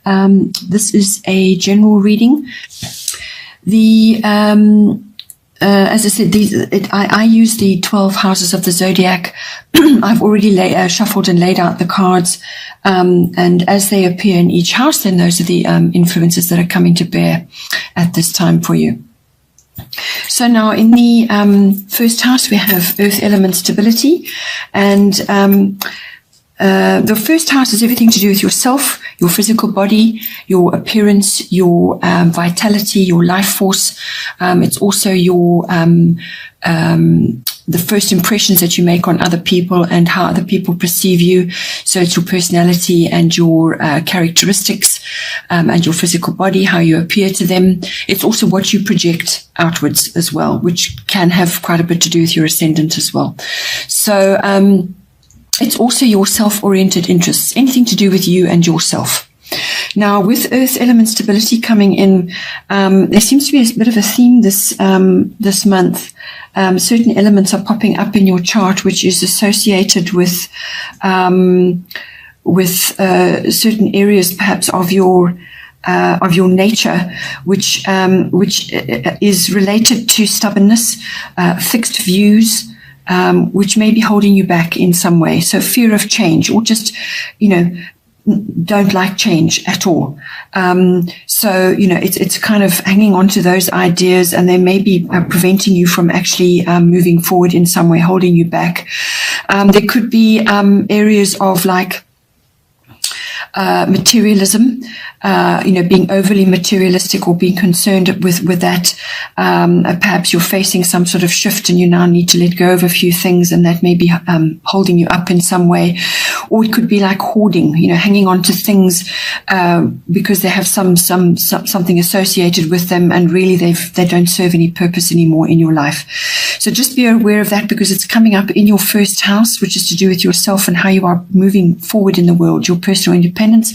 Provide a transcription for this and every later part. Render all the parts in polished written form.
This is a general reading. As I said, I use the 12 houses of the zodiac. I've already shuffled and laid out the cards, and as they appear in each house, then those are the influences that are coming to bear at this time for you. So now in the first house, we have earth element stability, and the first house has everything to do with yourself, your physical body, your appearance, your vitality, your life force. It's also your the first impressions that you make on other people and how other people perceive you. So it's your personality and your characteristics and your physical body, how you appear to them. It's also what you project outwards as well, which can have quite a bit to do with your ascendant as well. So it's also your self-oriented interests, anything to do with you and yourself. Now, with earth element stability coming in, there seems to be a bit of a theme this month. Certain elements are popping up in your chart, which is associated with certain areas, perhaps of your nature, which is related to stubbornness, fixed views, which may be holding you back in some way. So fear of change, or just, don't like change at all. So, it's kind of hanging on to those ideas, and they may be preventing you from actually moving forward in some way, holding you back. There could be areas of like materialism, being overly materialistic or being concerned with that. Perhaps you're facing some sort of shift and you now need to let go of a few things, and that may be holding you up in some way. Or it could be like hoarding, hanging on to things because they have something associated with them, and really they don't serve any purpose anymore in your life. So just be aware of that, because it's coming up in your first house, which is to do with yourself and how you are moving forward in the world, your personal independence.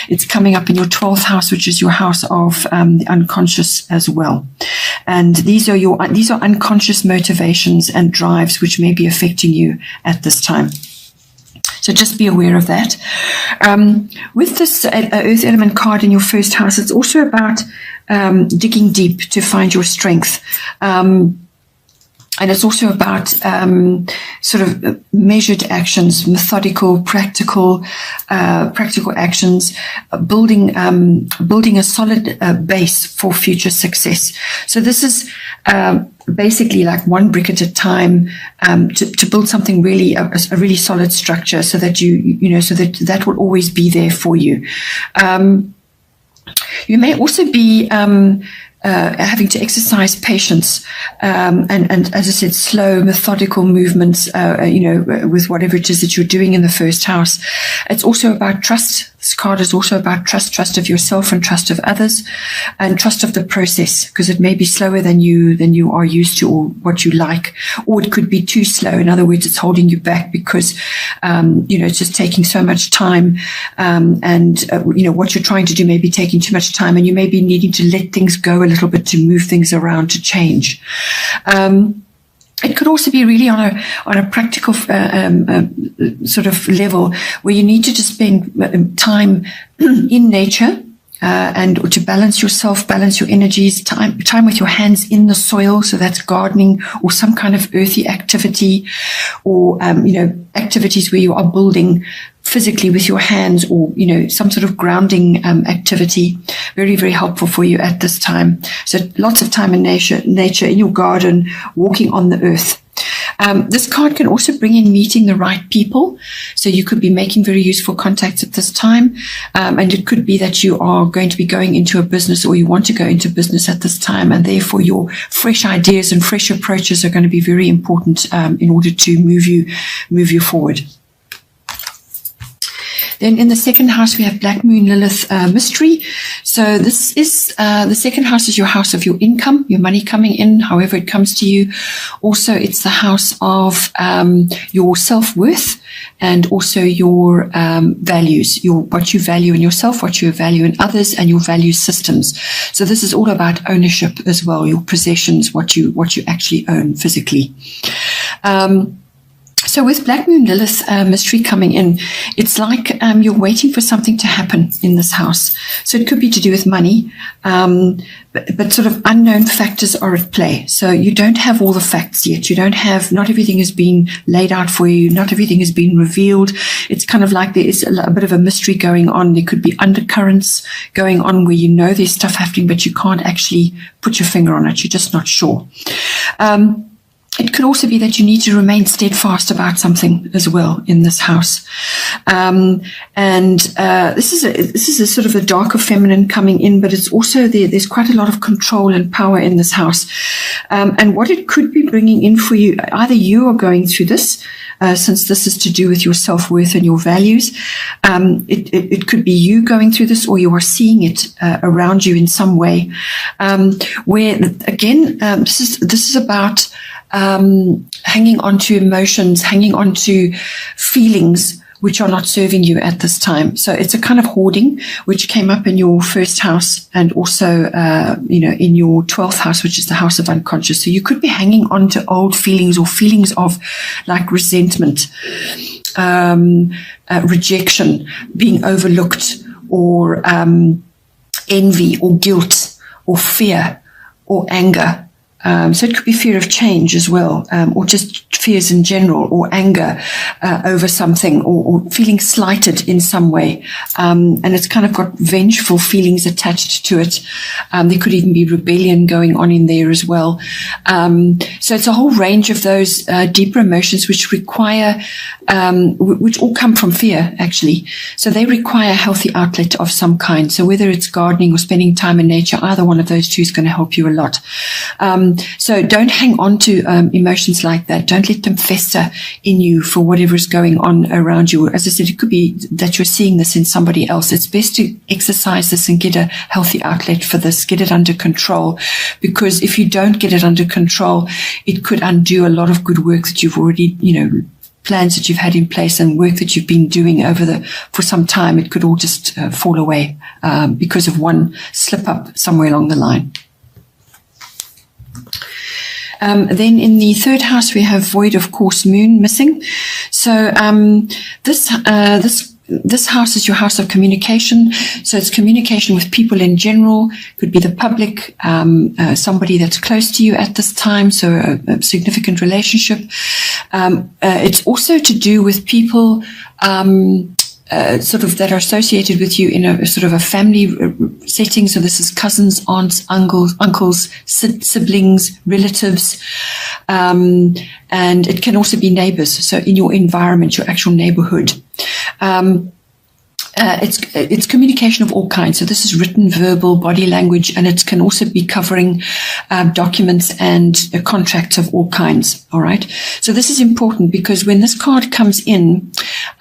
It's coming up in your 12th house, which is your house of the unconscious as well. And these are unconscious motivations and drives which may be affecting you at this time. So just be aware of that. With this earth element card in your first house, it's also about digging deep to find your strength. And it's also about sort of measured actions, methodical, practical actions, building a solid base for future success. So this is basically like one brick at a time, to build something really, a really solid structure, so that so that will always be there for you. You may also be having to exercise patience, and as I said, slow, methodical movements, with whatever it is that you're doing in the first house. It's also about trust. This card is also about trust of yourself and trust of others, and trust of the process, because it may be slower than you are used to, or what you like, or it could be too slow. In other words, it's holding you back because, it's just taking so much time, and what you're trying to do may be taking too much time, and you may be needing to let things go a little bit, to move things around, to change. It could also be really on a practical sort of level, where you need to just spend time in nature, and to balance yourself, balance your energies, time with your hands in the soil. So that's gardening, or some kind of earthy activity, or activities where you are building physically with your hands, or some sort of grounding activity. Very, very helpful for you at this time. So lots of time in nature, in your garden, walking on the earth. This card can also bring in meeting the right people. So you could be making very useful contacts at this time. And it could be that you are going to be going into a business, or you want to go into business at this time. And therefore your fresh ideas and fresh approaches are going to be very important in order to move you forward. Then in the second house, we have Black Moon Lilith mystery. So this is the second house is your house of your income, your money coming in, however it comes to you. Also, it's the house of your self-worth, and also your values, what you value in yourself, what you value in others, and your value systems. So this is all about ownership as well, your possessions, what you actually own physically. So with Black Moon Lilith mystery coming in, it's like you're waiting for something to happen in this house. So it could be to do with money, but sort of unknown factors are at play. So you don't have all the facts yet. Not everything has been laid out for you. Not everything has been revealed. It's kind of like there is a bit of a mystery going on. There could be undercurrents going on where you know there's stuff happening, but you can't actually put your finger on it. You're just not sure. It could also be that you need to remain steadfast about something as well in this house. This is a sort of a darker feminine coming in, but it's also there's quite a lot of control and power in this house. And what it could be bringing in for you, either you are going through this, since this is to do with your self-worth and your values. It could be you going through this, or you are seeing it around you in some way. Where again, this is about hanging on to emotions, hanging on to feelings which are not serving you at this time. So it's a kind of hoarding, which came up in your first house and also, in your 12th house, which is the house of unconscious. So you could be hanging on to old feelings or feelings of like resentment, rejection, being overlooked, or envy or guilt or fear or anger. So it could be fear of change as well, or just fears in general, or anger over something, or feeling slighted in some way. And it's kind of got vengeful feelings attached to it. There could even be rebellion going on in there as well. So it's a whole range of those deeper emotions which require, which all come from fear, actually. So they require a healthy outlet of some kind. So whether it's gardening or spending time in nature, either one of those two is going to help you a lot. So don't hang on to emotions like that. Don't let them fester in you for whatever is going on around you. As I said, it could be that you're seeing this in somebody else. It's best to exercise this and get a healthy outlet for this, get it under control. Because if you don't get it under control, it could undo a lot of good work that you've already, plans that you've had in place and work that you've been doing for some time. It could all just fall away because of one slip up somewhere along the line. Then in the third house, we have void of course moon missing. So this house is your house of communication. So it's communication with people in general. Could be the public, somebody that's close to you at this time. So a significant relationship. It's also to do with people sort of that are associated with you in a sort of a family setting. So this is cousins, aunts, uncles, siblings, relatives, and it can also be neighbors. So in your environment, your actual neighborhood. It's communication of all kinds. So this is written, verbal, body language, and it can also be covering documents and contracts of all kinds. All right. So this is important because when this card comes in,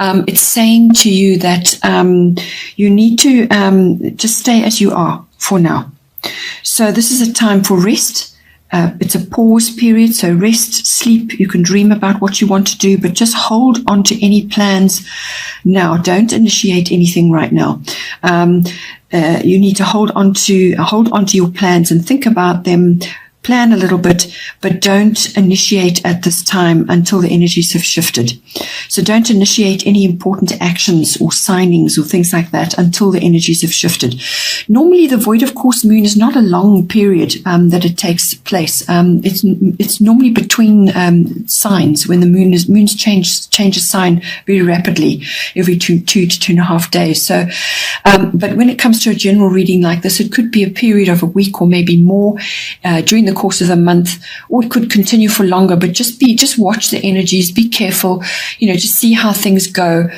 it's saying to you that you need to just stay as you are for now. So this is a time for rest. It's a pause period, so rest, sleep. You can dream about what you want to do, but just hold on to any plans now. Don't initiate anything right now. You need to hold on to your plans and think about them. Plan a little bit, but don't initiate at this time until the energies have shifted. So don't initiate any important actions or signings or things like that until the energies have shifted. Normally, the void of course moon is not a long period that it takes place. It's normally between signs when the moon's changes sign very rapidly every two to 2.5 days. So, but when it comes to a general reading like this, it could be a period of a week or maybe more during the course of the month, or it could continue for longer, but just watch the energies, be careful, just see how things go.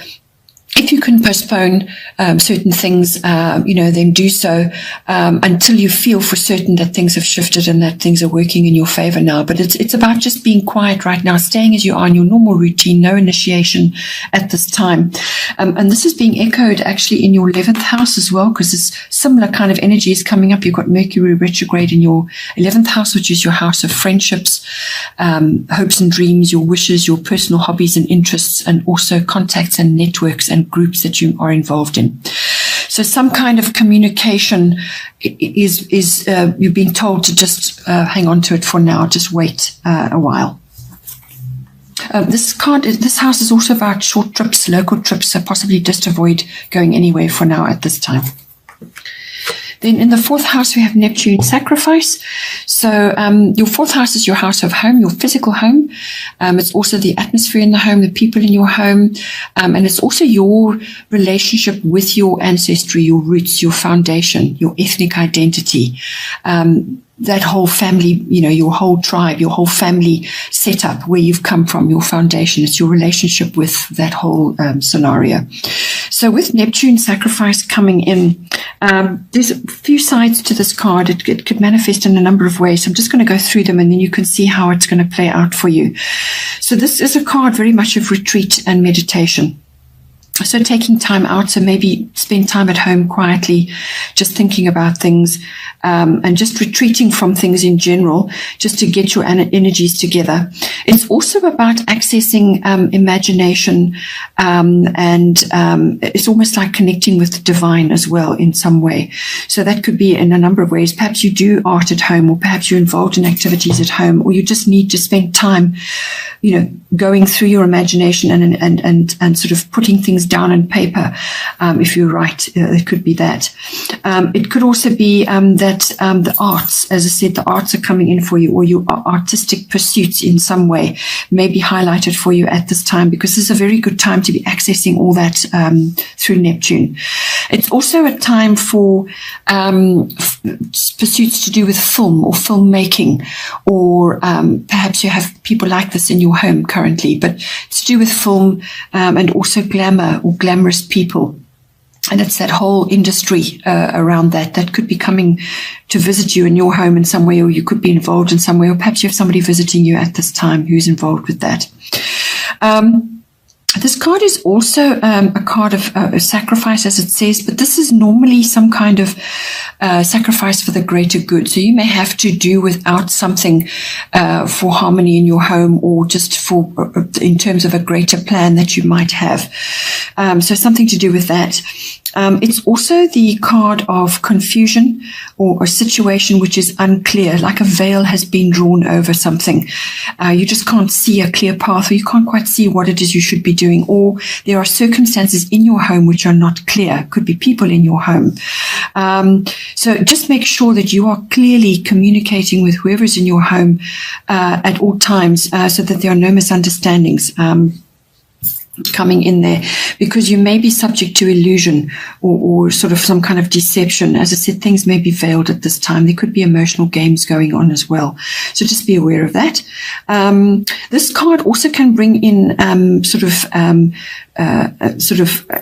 If you can postpone certain things, then do so until you feel for certain that things have shifted and that things are working in your favor now. But it's about just being quiet right now, staying as you are in your normal routine, no initiation at this time. And this is being echoed actually in your 11th house as well, because it's similar kind of energy is coming up. You've got Mercury retrograde in your 11th house, which is your house of friendships, hopes and dreams, your wishes, your personal hobbies and interests, and also contacts and networks and groups that you are involved in. So some kind of communication is you're being told to just hang on to it for now, just wait a while. This house is also about short trips, local trips, so possibly just avoid going anywhere for now at this time. Then in the fourth house, we have Neptune sacrifice. So your fourth house is your house of home, your physical home. It's also the atmosphere in the home, the people in your home. And it's also your relationship with your ancestry, your roots, your foundation, your ethnic identity. That whole family, your whole tribe, your whole family setup, where you've come from, your foundation. It's your relationship with that whole scenario. So with Neptune sacrifice coming in, there's a few sides to this card. It could manifest in a number of ways. So I'm just going to go through them and then you can see how it's going to play out for you. So this is a card very much of retreat and meditation. So taking time out, so maybe spend time at home quietly, just thinking about things, and just retreating from things in general, just to get your energies together. It's also about accessing imagination, and it's almost like connecting with the divine as well in some way. So that could be in a number of ways. Perhaps you do art at home, or perhaps you're involved in activities at home, or you just need to spend time, going through your imagination and sort of putting things down on paper. If you're right, it could be that. It could also be that the arts, as I said, the arts are coming in for you, or your artistic pursuits in some way may be highlighted for you at this time, because this is a very good time to be accessing all that through Neptune. It's also a time for pursuits to do with film or filmmaking, or perhaps you have people like this in your home currently, but it's to do with film and also glamour or glamorous people. And it's that whole industry around that could be coming to visit you in your home in some way, or you could be involved in some way, or perhaps you have somebody visiting you at this time who's involved with that. This card is also a card of sacrifice, as it says, but this is normally some kind of sacrifice for the greater good. So you may have to do without something for harmony in your home, or just for in terms of a greater plan that you might have. So something to do with that. It's also the card of confusion, or a situation which is unclear, like a veil has been drawn over something. You just can't see a clear path, or you can't quite see what it is you should be doing, or there are circumstances in your home which are not clear. Could be people in your home. So just make sure that you are clearly communicating with whoever's in your home at all times, so that there are no misunderstandings coming in there, because you may be subject to illusion or sort of some kind of deception. As I said, things may be veiled at this time. There could be emotional games going on as well. So just be aware of that. This card also can bring in sort of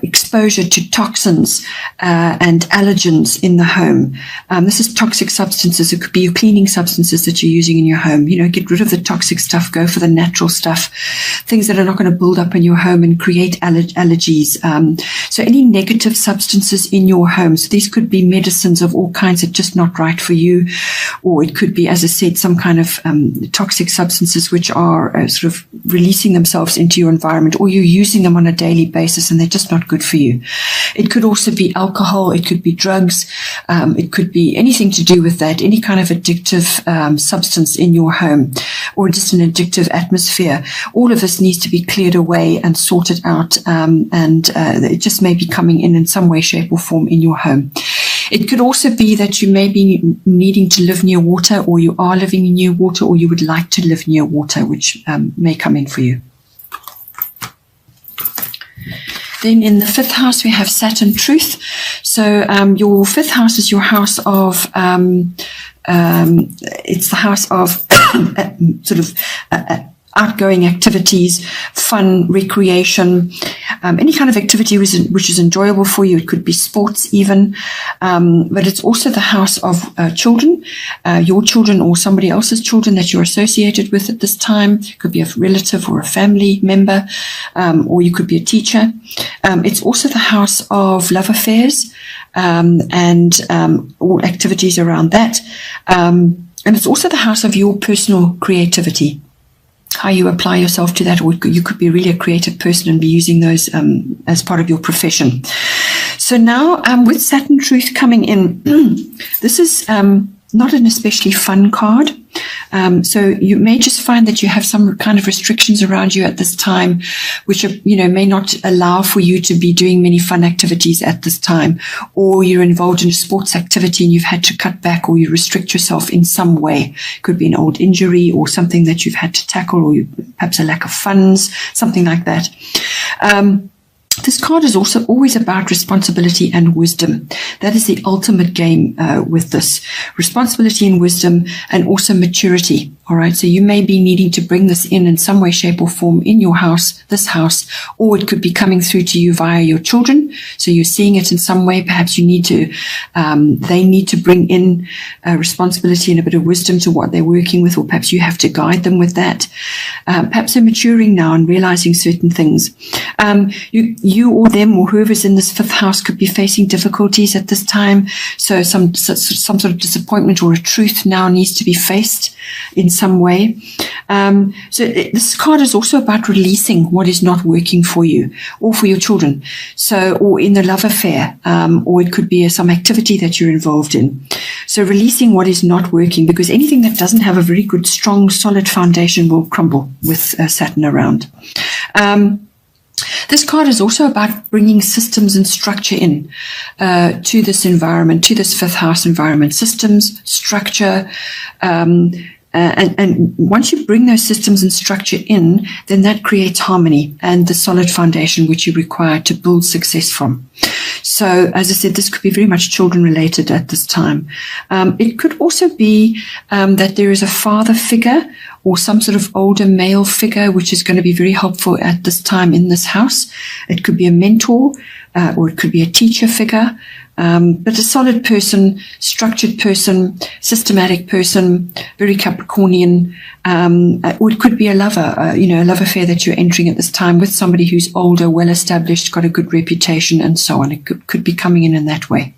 exposure to toxins and allergens in the home. This is toxic substances. It could be your cleaning substances that you're using in your home. Get rid of the toxic stuff. Go for the natural stuff. Things that are not going to build up in your home and create allergies. So any negative substances in your home. So these could be medicines of all kinds that are just not right for you. Or it could be, as I said, some kind of toxic substances which are sort of releasing themselves into your environment, or you're using them on a daily basis and they're just not good for you. It could also be alcohol. It could be drugs. It could be anything to do with that, any kind of addictive substance in your home, or just an addictive atmosphere. All of this needs to be cleared away and sorted out, and it just may be coming in some way, shape or form in your home. It could also be that you may be needing to live near water, or you are living near water, or you would like to live near water, which may come in for you. Then in the fifth house, we have Saturn Truth. So your fifth house is your house of, it's the house of sort of outgoing activities, fun, recreation, any kind of activity which is enjoyable for you. It could be sports even, but it's also the house of children, your children or somebody else's children that you're associated with at this time. It could be a relative or a family member, or you could be a teacher. It's also the house of love affairs, and all activities around that. And it's also the house of your personal creativity, how you apply yourself to that, or you could be really a creative person and be using those as part of your profession. So now with Saturn Truth coming in, this is not an especially fun card. So you may just find that you have some kind of restrictions around you at this time, which are, may not allow for you to be doing many fun activities at this time, or you're involved in a sports activity and you've had to cut back, or you restrict yourself in some way. It could be an old injury or something that you've had to tackle, or perhaps a lack of funds, something like that. This card is also always about responsibility and wisdom. That is the ultimate game with this. Responsibility and wisdom, and also maturity. All right. So you may be needing to bring this in some way, shape or form in your house, this house, or it could be coming through to you via your children. So you're seeing it in some way. Perhaps you need to, they need to bring in responsibility and a bit of wisdom to what they're working with, or perhaps you have to guide them with that. Perhaps they're maturing now and realizing certain things. You or them or whoever's in this 5th house could be facing difficulties at this time. So some sort of disappointment or a truth now needs to be faced in some way. So this card is also about releasing what is not working for you or for your children. So, or in the love affair, or it could be some activity that you're involved in. So releasing what is not working, because anything that doesn't have a very good, strong, solid foundation will crumble with Saturn around. This card is also about bringing systems and structure in to this environment, to this 5th house environment. Systems, structure, and once you bring those systems and structure in, then that creates harmony and the solid foundation which you require to build success from. So, as I said, this could be very much children related at this time. It could also be that there is a father figure or some sort of older male figure which is going to be very helpful at this time in this house. It could be a mentor, or it could be a teacher figure. But a solid person, structured person, systematic person, very Capricornian, or it could be a lover, a love affair that you're entering at this time with somebody who's older, well established, got a good reputation and so on. It could be coming in that way.